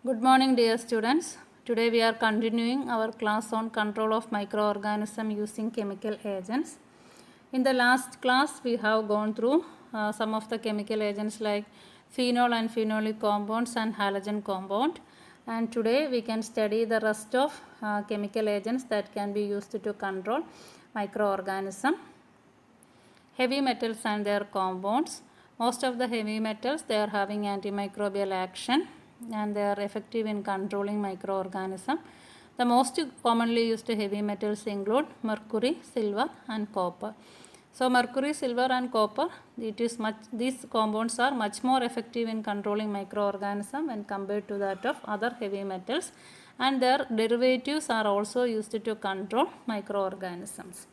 Good morning, dear students. Today we are continuing our class on control of microorganism using chemical agents. In the last class, we have gone through some of the chemical agents like phenol and phenolic compounds and halogen compound. And today we can study the rest of chemical agents that can be used to control microorganism. Heavy metals and their compounds. Most of the heavy metals, they are having antimicrobial action and they are effective in controlling microorganism. The most commonly used heavy metals include mercury, silver and copper. So mercury, silver and copper, these compounds are much more effective in controlling microorganism when compared to that of other heavy metals, and their derivatives are also used to control microorganisms.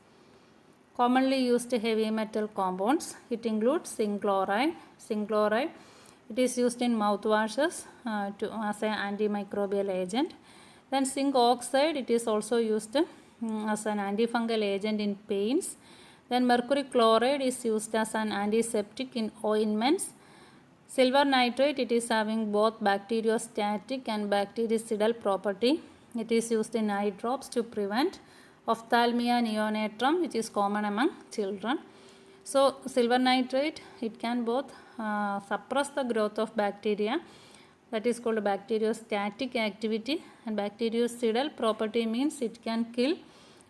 Commonly used heavy metal compounds, it includes zinc chloride. Zinc chloride, it is used in mouthwashes as an antimicrobial agent. Then zinc oxide, it is also used as an antifungal agent in paints. Then mercury chloride is used as an antiseptic in ointments. Silver nitrate, it is having both bacteriostatic and bactericidal property. It is used in eye drops to prevent ophthalmia neonatum, which is common among children. So silver nitrate, it can both suppress the growth of bacteria, that is called bacteriostatic activity, and bactericidal property means it can kill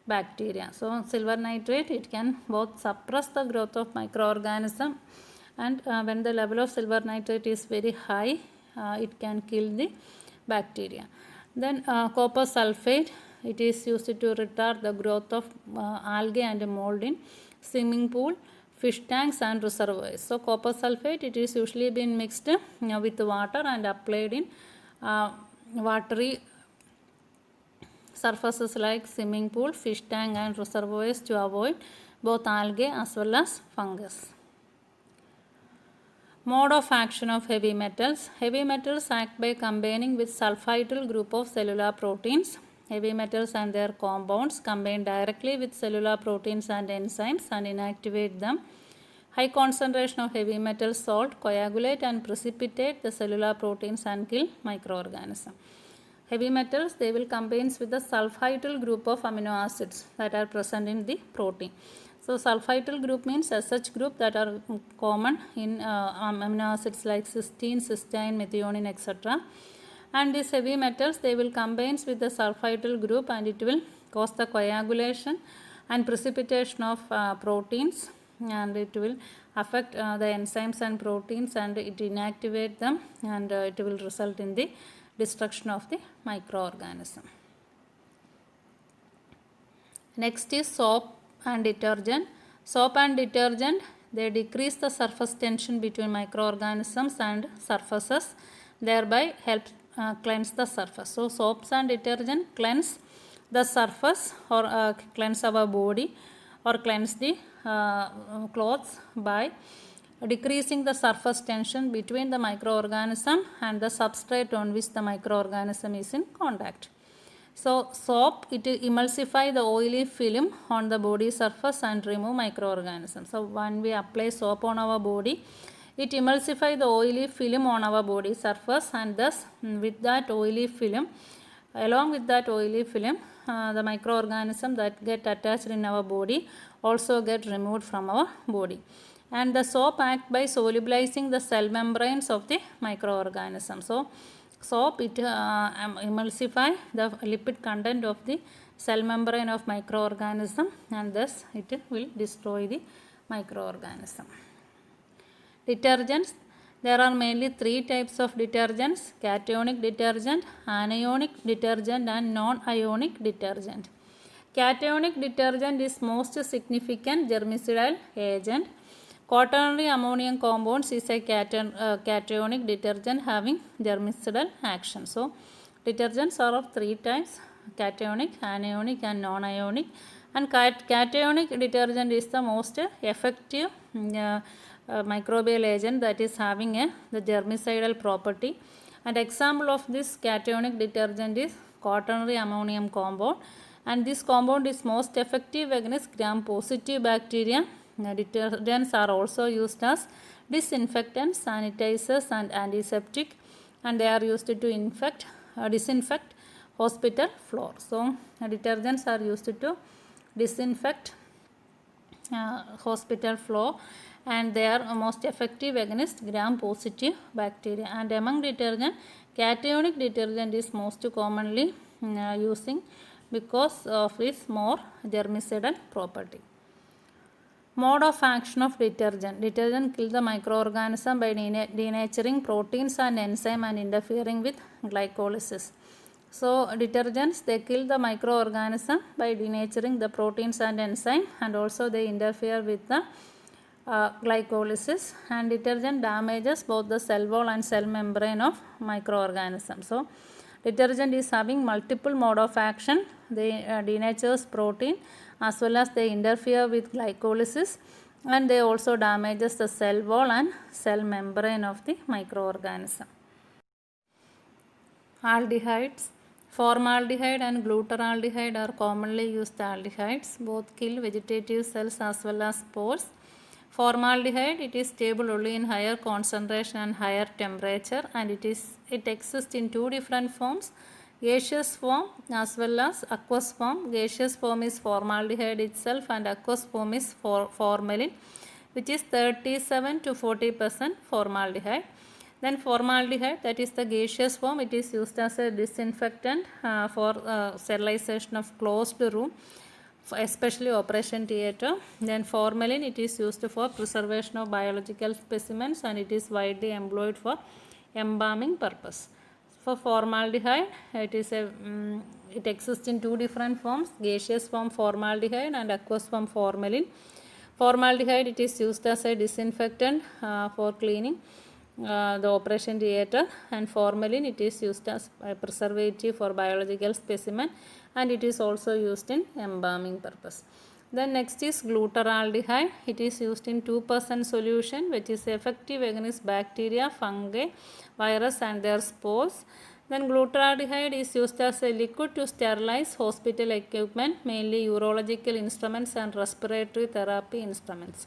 bacteria. So silver nitrate, it can both suppress the growth of microorganism, and when the level of silver nitrate is very high, it can kill the bacteria. Then copper sulfate, it is used to retard the growth of algae and mold in swimming pool, fish tanks and reservoirs. So copper sulfate, it is usually been mixed with water and applied in watery surfaces like swimming pool, fish tank and reservoirs to avoid both algae as well as fungus. Mode of action of heavy metals. Heavy metals act by combining with sulfidyl group of cellular proteins. Heavy metals and their compounds combine directly with cellular proteins and enzymes and inactivate them. High concentration of heavy metal salt coagulate and precipitate the cellular proteins and kill microorganisms. Heavy metals, they will combine with the sulfidyl group of amino acids that are present in the protein. So sulfidyl group means SH group that are common in amino acids like cysteine, cysteine, methionine, etc. And these heavy metals, they will combine with the sulfidyl group and it will cause the coagulation and precipitation of proteins, and it will affect the enzymes and proteins and it inactivate them, and it will result in the destruction of the microorganism. Next is soap and detergent. Soap and detergent, they decrease the surface tension between microorganisms and surfaces, thereby help cleanse the surface. So soaps and detergent cleanse the surface or cleanse our body or cleanse the clothes by decreasing the surface tension between the microorganism and the substrate on which the microorganism is in contact. So soap, it emulsify the oily film on the body surface and remove microorganisms. So when we apply soap on our body, it emulsify the oily film on our body surface, and thus with that oily film, along with that oily film, the microorganism that get attached in our body also get removed from our body. And the soap act by solubilizing the cell membranes of the microorganism. So soap, it emulsify the lipid content of the cell membrane of microorganism, and thus it will destroy the microorganism. Detergents, there are mainly three types of detergents: cationic detergent, anionic detergent and non-ionic detergent. Cationic detergent is most significant germicidal agent. Quaternary ammonium compounds is a cationic detergent having germicidal action. So detergents are of three types: cationic, anionic and non-ionic. And cationic detergent is the most effective microbial agent that is having the germicidal property. And example of this cationic detergent is quaternary ammonium compound, and this compound is most effective against gram-positive bacteria. Detergents are also used as disinfectants, sanitizers and antiseptic, and they are used to disinfect hospital floor. So detergents are used to disinfect hospital floor, and they are most effective against gram-positive bacteria. And among detergent, cationic detergent is most commonly using because of its more germicidal property. Mode of action of detergent. Detergent kill the microorganism by denaturing proteins and enzyme and interfering with glycolysis. So detergents, they kill the microorganism by denaturing the proteins and enzyme, and also they interfere with the glycolysis, and detergent damages both the cell wall and cell membrane of microorganisms. So detergent is having multiple mode of action. They denatures protein as well as they interfere with glycolysis, and they also damages the cell wall and cell membrane of the microorganism. Aldehydes. Formaldehyde and glutaraldehyde are commonly used aldehydes. Both kill vegetative cells as well as spores. Formaldehyde, it is stable only in higher concentration and higher temperature, and it exists in two different forms, gaseous form as well as aqueous form. Gaseous form is formaldehyde itself, and aqueous form is formalin, which is 37 to 40% formaldehyde. Then formaldehyde, that is the gaseous form, it is used as a disinfectant for sterilization of closed room, especially operation theatre. Then formalin, it is used for preservation of biological specimens, and it is widely employed for embalming purpose. For formaldehyde, it exists in two different forms, gaseous form formaldehyde and aqueous form formalin. Formaldehyde, it is used as a disinfectant for cleaning the operation theatre, and formalin, it is used as a preservative for biological specimen, and it is also used in embalming purpose. Then next is glutaraldehyde. It is used in 2% solution, which is effective against bacteria, fungi, virus and their spores. Then glutaraldehyde is used as a liquid to sterilize hospital equipment, mainly urological instruments and respiratory therapy instruments.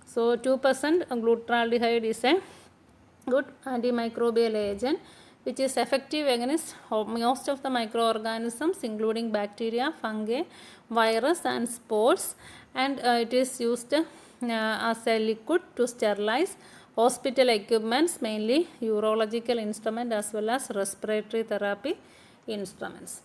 So 2% glutaraldehyde is a good antimicrobial agent which is effective against most of the microorganisms including bacteria, fungi, virus and spores, and it is used as a liquid to sterilize hospital equipments, mainly urological instrument as well as respiratory therapy instruments.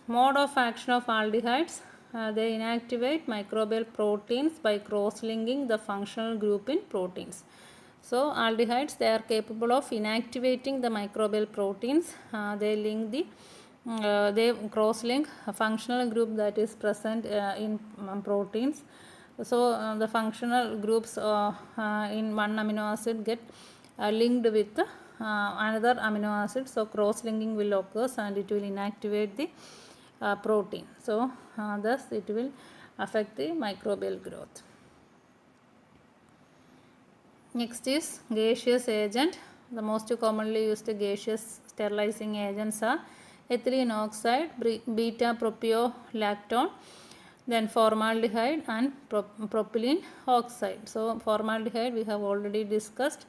Mode of action of aldehydes. They inactivate microbial proteins by cross-linking the functional group in proteins. So aldehydes, they are capable of inactivating the microbial proteins. They cross-link a functional group that is present in proteins. So the functional groups in one amino acid get linked with another amino acid. So cross-linking will occur and it will inactivate the protein. So thus it will affect the microbial growth. Next is gaseous agent. The most commonly used gaseous sterilizing agents are ethylene oxide, beta propiolactone, then formaldehyde and propylene oxide. So formaldehyde we have already discussed.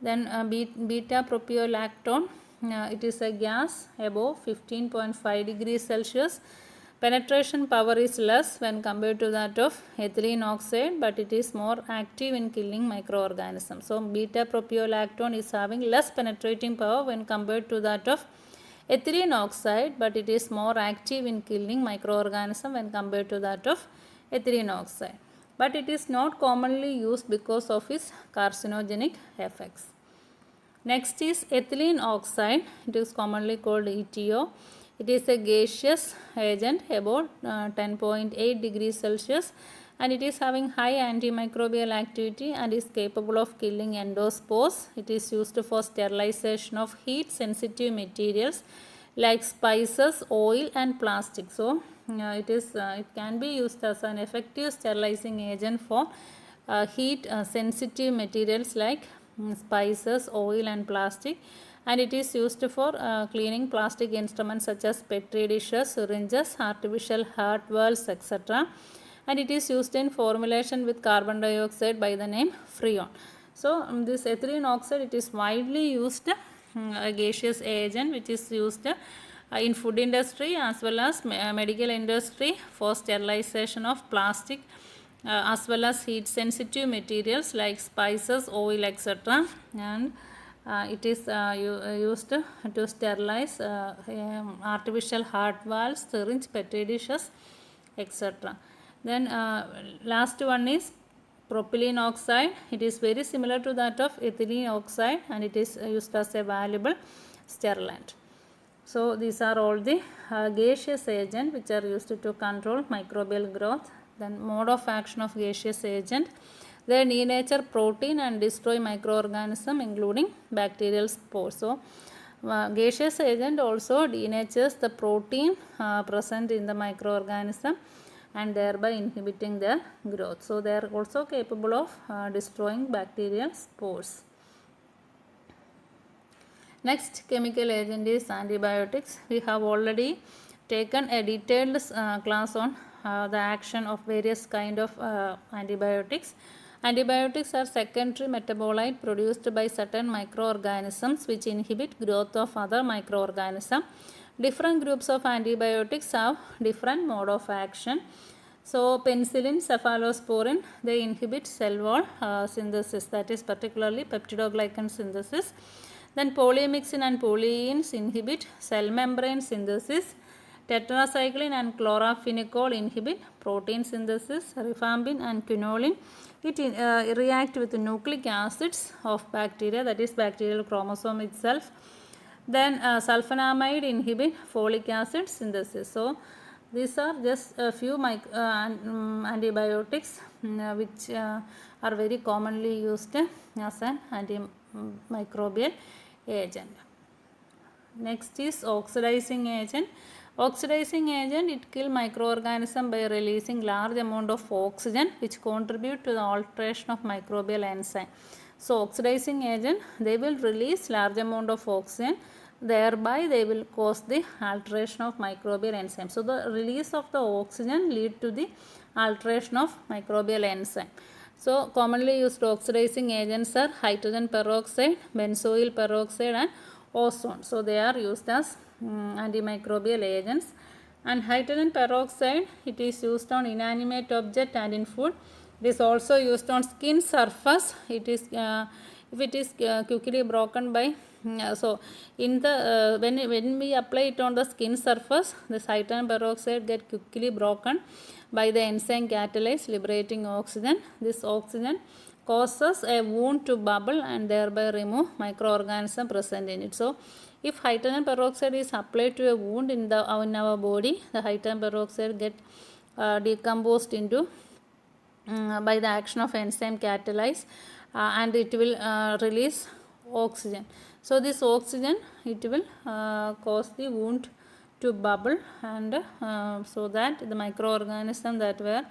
Then beta propiolactone, it is a gas above 15.5 degrees Celsius. Penetration power is less when compared to that of ethylene oxide, but it is more active in killing microorganisms. So beta propiolactone is having less penetrating power when compared to that of ethylene oxide, but it is more active in killing microorganisms when compared to that of ethylene oxide. But it is not commonly used because of its carcinogenic effects. Next is ethylene oxide. It is commonly called ETO. It is a gaseous agent about 10.8 degrees Celsius, and it is having high antimicrobial activity and is capable of killing endospores. It is used for sterilization of heat sensitive materials like spices, oil and plastic. So it can be used as an effective sterilizing agent for heat sensitive materials like spices, oil and plastic, and it is used for cleaning plastic instruments such as petri dishes, syringes, artificial heart valves, etc. And it is used in formulation with carbon dioxide by the name Freon. So this ethylene oxide, it is widely used a gaseous agent which is used in food industry as well as medical industry for sterilization of plastic as well as heat sensitive materials like spices, oil, etc. And it is used to sterilize artificial heart valves, syringe, petri dishes, etc. Then last one is propylene oxide. It is very similar to that of ethylene oxide and it is used as a valuable sterilant. So these are all the gaseous agents which are used to control microbial growth. Then mode of action of gaseous agent. They denature protein and destroy microorganisms including bacterial spores. So gaseous agent also denatures the protein present in the microorganism and thereby inhibiting their growth. So they are also capable of destroying bacterial spores. Next chemical agent is antibiotics. We have already taken a detailed class on the action of various kind of antibiotics. Antibiotics are secondary metabolite produced by certain microorganisms which inhibit growth of other microorganisms. Different groups of antibiotics have different mode of action. So penicillin, cephalosporin, they inhibit cell wall synthesis, that is particularly peptidoglycan synthesis. Then polymyxin and polyenes inhibit cell membrane synthesis. Tetracycline and chloramphenicol inhibit protein synthesis. Rifampin and quinoline, it react with nucleic acids of bacteria, that is bacterial chromosome itself. Then sulfonamide inhibit folic acid synthesis. So these are just a few antibiotics which are very commonly used as an antimicrobial agent. Next is oxidizing agent. Oxidizing agent, it kills microorganism by releasing large amount of oxygen which contribute to the alteration of microbial enzyme. So oxidizing agent, they will release large amount of oxygen, thereby they will cause the alteration of microbial enzyme. So the release of the oxygen lead to the alteration of microbial enzyme. So commonly used oxidizing agents are hydrogen peroxide, benzoyl peroxide and ozone. So they are used as antimicrobial agents. And hydrogen peroxide, it is used on inanimate object and in food. It is also used on skin surface. It is if it is quickly broken by so in the when we apply it on the skin surface, this hydrogen peroxide get quickly broken by the enzyme catalase liberating oxygen. This oxygen causes a wound to bubble and thereby remove microorganism present in it. So if hydrogen peroxide is applied to a wound in our body, the hydrogen peroxide get decomposed into by the action of enzyme catalase and it will release oxygen. So this oxygen, it will cause the wound to bubble and so that the microorganism that were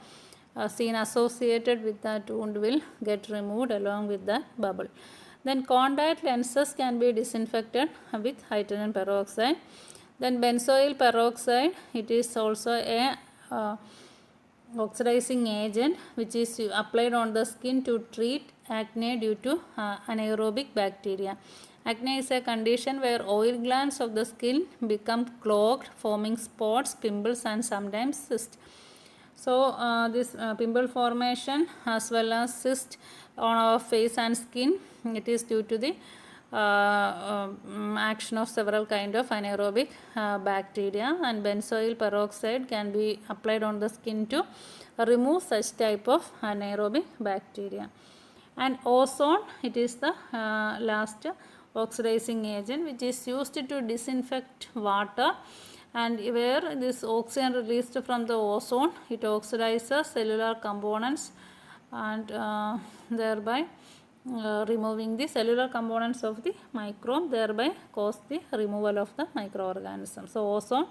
seen associated with that wound will get removed along with the bubble. Then contact lenses can be disinfected with hydrogen peroxide. Then benzoyl peroxide, it is also a oxidizing agent which is applied on the skin to treat acne due to anaerobic bacteria. Acne is a condition where oil glands of the skin become clogged, forming spots, pimples and sometimes cysts. So this pimple formation as well as cyst on our face and skin, it is due to the action of several kind of anaerobic bacteria, and benzoyl peroxide can be applied on the skin to remove such type of anaerobic bacteria. And ozone, it is the last oxidizing agent which is used to disinfect water, and where this oxygen released from the ozone, it oxidizes cellular components and thereby removing the cellular components of the microbe, thereby cause the removal of the microorganism. So ozone,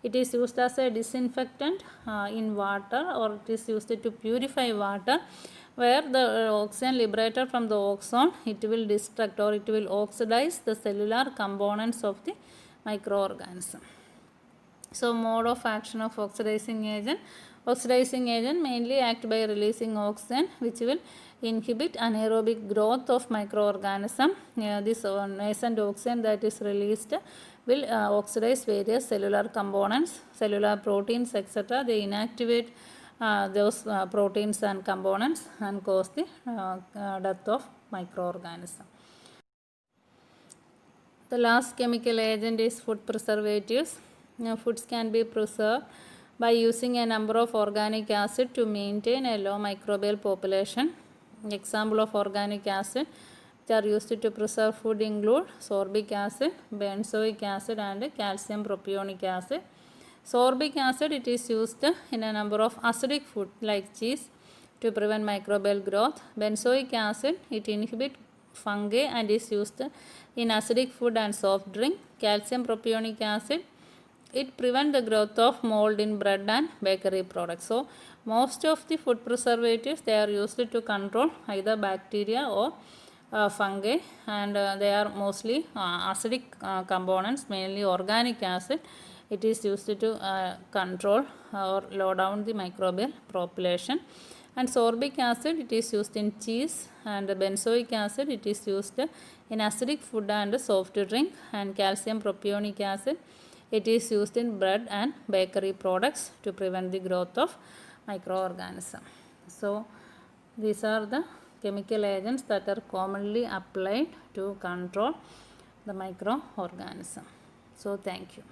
it is used as a disinfectant in water, or it is used to purify water, where the oxygen liberated from the ozone, it will destruct or it will oxidize the cellular components of the microorganism. So mode of action of oxidizing agent. Oxidizing agent mainly act by releasing oxygen, which will inhibit anaerobic growth of microorganism. This nascent oxygen that is released will oxidize various cellular components, cellular proteins, etc. They inactivate those proteins and components and cause the death of microorganism. The last chemical agent is food preservatives. Now, foods can be preserved by using a number of organic acid to maintain a low microbial population. Example of organic acid which are used to preserve food include sorbic acid, benzoic acid and calcium propionic acid. Sorbic acid, it is used in a number of acidic food like cheese to prevent microbial growth. Benzoic acid, it inhibits fungi and is used in acidic food and soft drink. Calcium propionic acid, it prevents the growth of mold in bread and bakery products. So, most of the food preservatives, they are used to control either bacteria or fungi, and they are mostly acidic components, mainly organic acid. It is used to control or low down the microbial population. And sorbic acid, it is used in cheese, and benzoic acid, it is used in acidic food and soft drink. And calcium propionic acid, it is used in bread and bakery products to prevent the growth of microorganism. So, these are the chemical agents that are commonly applied to control the microorganism. So, thank you.